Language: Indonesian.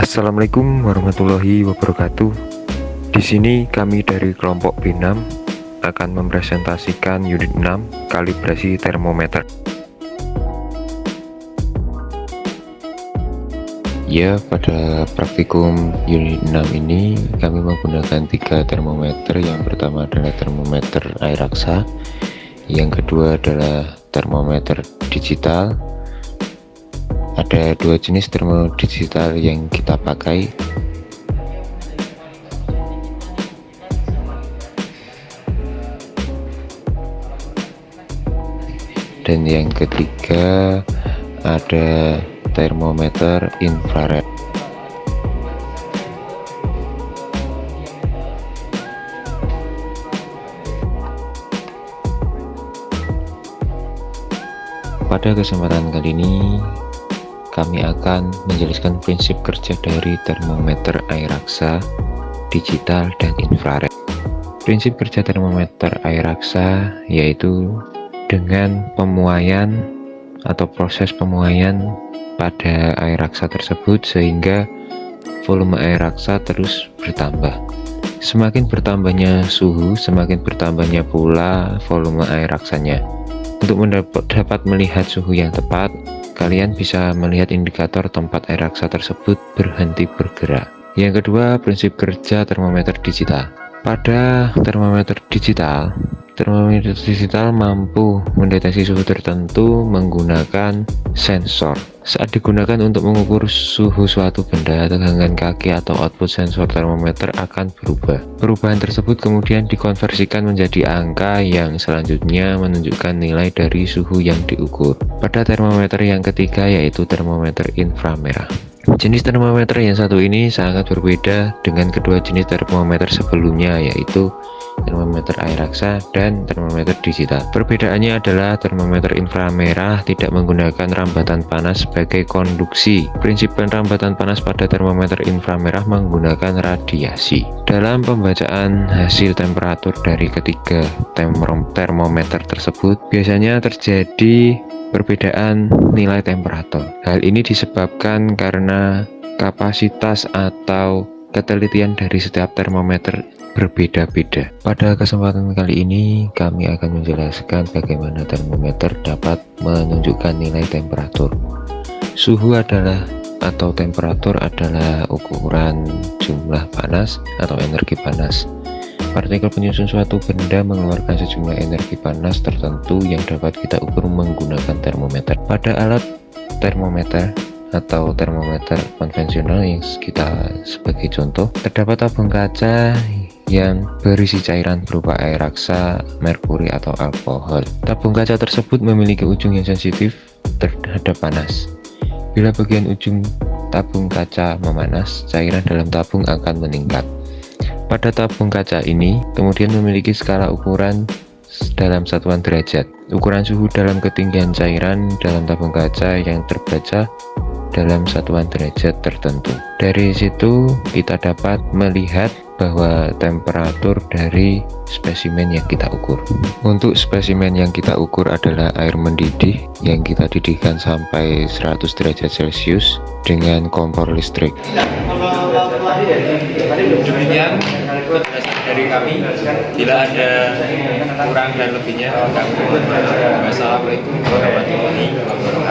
Assalamualaikum warahmatullahi wabarakatuh. Di sini kami dari kelompok B6 akan mempresentasikan unit 6 kalibrasi termometer. Ya, pada praktikum unit 6 ini kami menggunakan 3 termometer. Yang pertama adalah termometer air raksa, yang kedua adalah termometer digital. Ada 2 jenis termometer digital yang kita pakai. Dan yang ketiga ada termometer infrared. Pada kesempatan kali ini kami akan menjelaskan prinsip kerja dari termometer air raksa, digital, dan infrared. Prinsip kerja termometer air raksa yaitu dengan pemuaian atau proses pemuaian pada air raksa tersebut sehingga volume air raksa terus bertambah. Semakin bertambahnya suhu, semakin bertambahnya pula volume air raksanya. Untuk dapat melihat suhu yang tepat, kalian bisa melihat indikator tempat air raksa tersebut berhenti bergerak. Yang kedua, prinsip kerja termometer digital. Pada termometer digital mampu mendeteksi suhu tertentu menggunakan sensor. Saat digunakan untuk mengukur suhu suatu benda, tegangan kaki atau output sensor termometer akan berubah. Perubahan tersebut kemudian dikonversikan menjadi angka yang selanjutnya menunjukkan nilai dari suhu yang diukur. Pada termometer yang ketiga yaitu termometer inframerah. Jenis termometer yang satu ini sangat berbeda dengan kedua jenis termometer sebelumnya, yaitu termometer air raksa dan termometer digital. Perbedaannya adalah termometer inframerah tidak menggunakan rambatan panas sebagai konduksi. Prinsip penrambatan panas pada termometer inframerah menggunakan radiasi. Dalam pembacaan hasil temperatur dari ketiga termometer tersebut, biasanya terjadi perbedaan nilai temperatur. Hal ini disebabkan karena kapasitas atau ketelitian dari setiap termometer berbeda-beda. Pada kesempatan kali ini kami akan menjelaskan bagaimana termometer dapat menunjukkan nilai temperatur. Suhu adalah atau temperatur adalah ukuran jumlah panas atau energi panas. Partikel penyusun suatu benda mengeluarkan sejumlah energi panas tertentu yang dapat kita ukur menggunakan termometer. Pada alat termometer atau termometer konvensional yang kita sebagai contoh, terdapat tabung kaca yang berisi cairan berupa air raksa, merkuri, atau alkohol. Tabung kaca tersebut memiliki ujung yang sensitif terhadap panas. Bila bagian ujung tabung kaca memanas, cairan dalam tabung akan meningkat. Pada tabung kaca ini kemudian memiliki skala ukuran dalam satuan derajat. Ukuran suhu dalam ketinggian cairan dalam tabung kaca yang terbaca dalam satuan derajat tertentu. Dari situ kita dapat melihat bahwa temperatur dari spesimen yang kita ukur. Untuk spesimen yang kita ukur adalah air mendidih yang kita didihkan sampai 100 derajat Celcius dengan kompor listrik. Demikian dari kami. Bila ada kurang dan lebihnya, kami mohon maaf. Wassalamualaikum warahmatullahi wabarakatuh.